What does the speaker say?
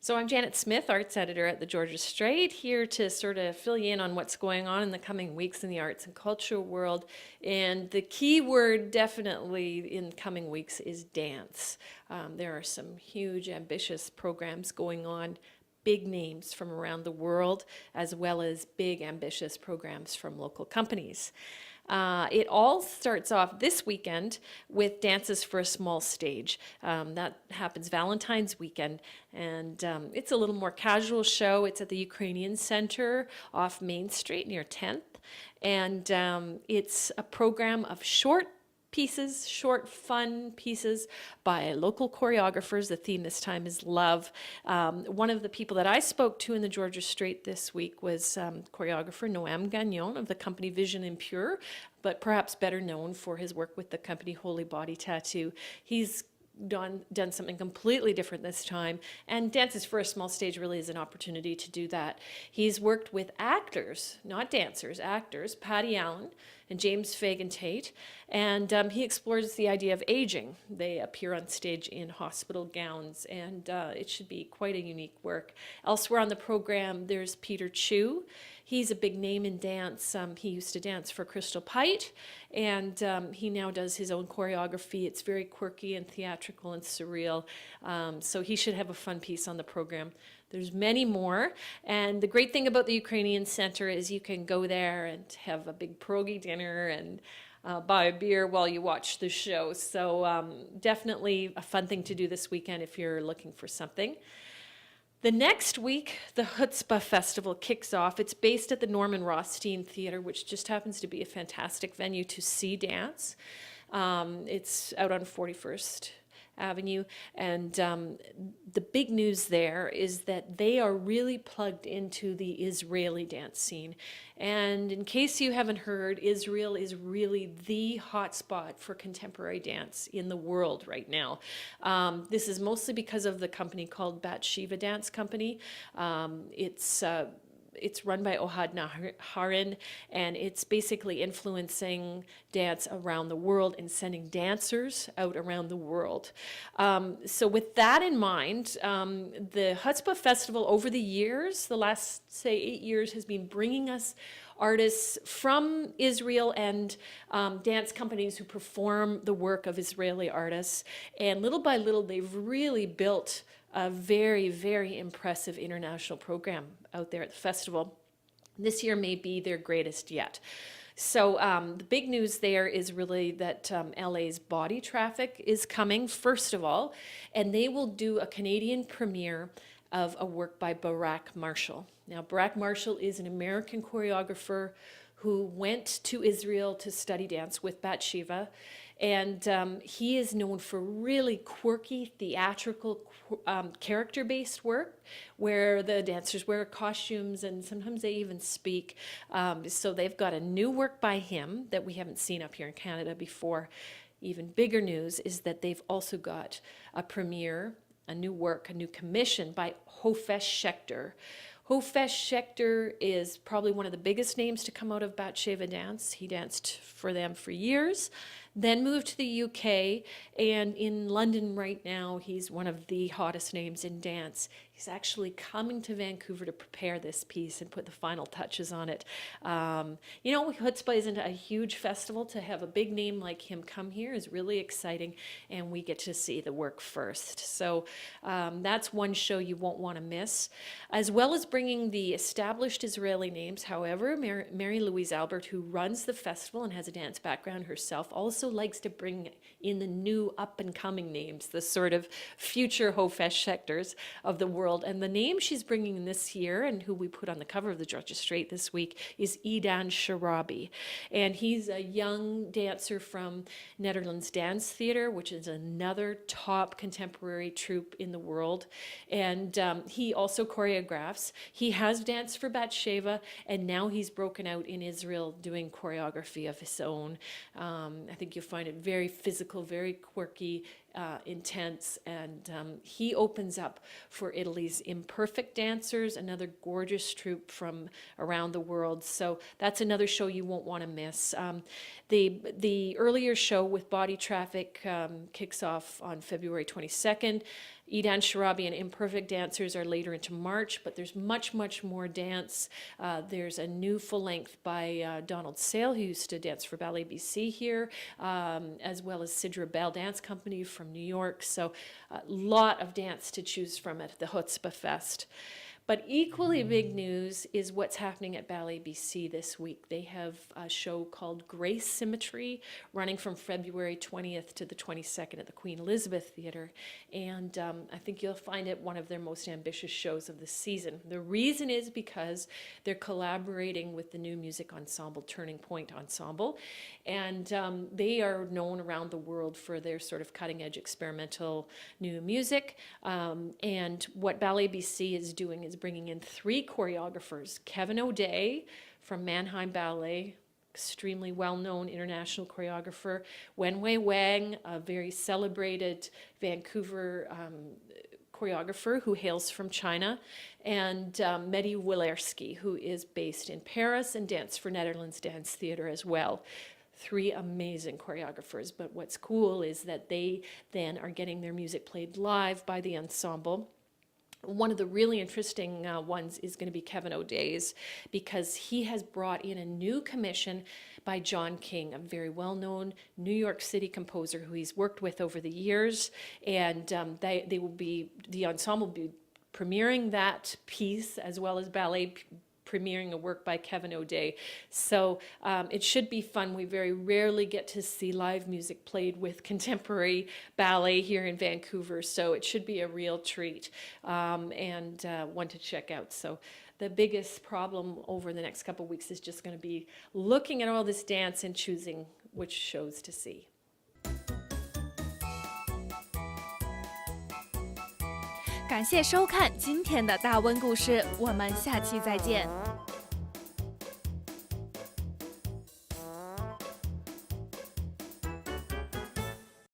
So I'm Janet Smith, arts editor at the Georgia Straight, here to sort of fill you in on what's going on in the coming weeks in the arts and culture world. And the key word definitely in coming weeks is dance. There are some huge, ambitious programs going on, big names from around the world, as well as big, ambitious programs from local companies. It all starts off this weekend with Dances for a Small Stage. That happens Valentine's weekend, and it's a little more casual show. It's at the Ukrainian Center off Main Street near 10th, and it's a program of short pieces, short, fun pieces by local choreographers. The theme this time is love. One of the people that I spoke to in the Georgia Straight this week was choreographer Noam Gagnon of the company Vision Impure, but perhaps better known for his work with the company Holy Body Tattoo. He's done something completely different this time, and Dances for a Small Stage really is an opportunity to do that. He's worked with actors, not dancers, actors, Patty Allen and James Fagan Tate, and he explores the idea of aging. They appear on stage in hospital gowns, and it should be quite a unique work. Elsewhere on the program, there's Peter Chu. He's a big name in dance. He used to dance for Crystal Pite, and he now does his own choreography. It's very quirky and theatrical and surreal, so he should have a fun piece on the program. There's many more, and the great thing about the Ukrainian Center is you can go there and have a big pierogi dinner and buy a beer while you watch the show. So definitely a fun thing to do this weekend if you're looking for something. The next week, the Chutzpah Festival kicks off. It's based at the Norman Rothstein Theater, which just happens to be a fantastic venue to see dance. It's out on 41st Avenue, and the big news there is that they are really plugged into the Israeli dance scene. And in case you haven't heard, Israel is really the hotspot for contemporary dance in the world right now. This is mostly because of the company called Bathsheba Dance Company. It's run by Ohad Naharin, and it's basically influencing dance around the world and sending dancers out around the world. So with that in mind, the Chutzpah Festival over the years, the last, say, 8 years, has been bringing us artists from Israel and dance companies who perform the work of Israeli artists. And little by little, they've really built a very, very impressive international program out there at the festival. This year may be their greatest yet. So the big news there is really that LA's Body Traffic is coming, first of all, and they will do a Canadian premiere of a work by Barak Marshall. Now, Barak Marshall is an American choreographer who went to Israel to study dance with Bathsheba, and he is known for really quirky, theatrical, character-based work where the dancers wear costumes and sometimes they even speak. So they've got a new work by him that we haven't seen up here in Canada before. Even bigger news is that they've also got a premiere, a new work, a new commission by Hofesh Schechter. Hofesh Schechter is probably one of the biggest names to come out of Bathsheba Dance. He danced for them for years, then moved to the UK, and in London right now, he's one of the hottest names in dance. He's actually coming to Vancouver to prepare this piece and put the final touches on it. You know, Chutzpah isn't a huge festival. To have a big name like him come here is really exciting, and we get to see the work first. So that's one show you won't want to miss. As well as bringing the established Israeli names, however, Mary Louise Albert, who runs the festival and has a dance background herself, also likes to bring in the new up-and-coming names, the sort of future Hofesh Schechters of the world. And the name she's bringing in this year, and who we put on the cover of the Georgia Straight this week, is Idan Sharabi. And he's a young dancer from Netherlands Dance Theater, which is another top contemporary troupe in the world. And he also choreographs. He has danced for Bathsheba, and now he's broken out in Israel doing choreography of his own. I think you'll find it very physical, very quirky, intense, and he opens up for Italy's Imperfect Dancers, another gorgeous troupe from around the world. So that's another show you won't want to miss. The earlier show with Body Traffic kicks off on February 22nd. Edan Sharabi and Imperfect Dancers are later into March, but there's much, much more dance. There's a new full length by Donald Sale, who used to dance for Ballet BC here, as well as Sidra Bell Dance Company from New York. So a lot of dance to choose from at the Chutzpah Fest. But equally big news is what's happening at Ballet BC this week. They have a show called Grace Symmetry running from February 20th to the 22nd at the Queen Elizabeth Theatre. And I think you'll find it one of their most ambitious shows of the season. The reason is because they're collaborating with the new music ensemble, Turning Point Ensemble. And they are known around the world for their sort of cutting edge experimental new music. And what Ballet BC is doing is bringing in 3 choreographers, Kevin O'Day from Mannheim Ballet, extremely well-known international choreographer, Wenwei Wang, a very celebrated Vancouver choreographer who hails from China, and Mehdi Wilerski, who is based in Paris and danced for Netherlands Dance Theatre as well. 3 amazing choreographers, but what's cool is that they then are getting their music played live by the ensemble. One of the really interesting ones is going to be Kevin O'Day's, because he has brought in a new commission by John King, a very well-known New York City composer who he's worked with over the years, and the ensemble will be premiering that piece as well as ballet premiering a work by Kevin O'Day. So it should be fun. We very rarely get to see live music played with contemporary ballet here in Vancouver, so it should be a real treat and one to check out. So the biggest problem over the next couple of weeks is just going to be looking at all this dance and choosing which shows to see. 感谢收看今天的大温故事，我们下期再见。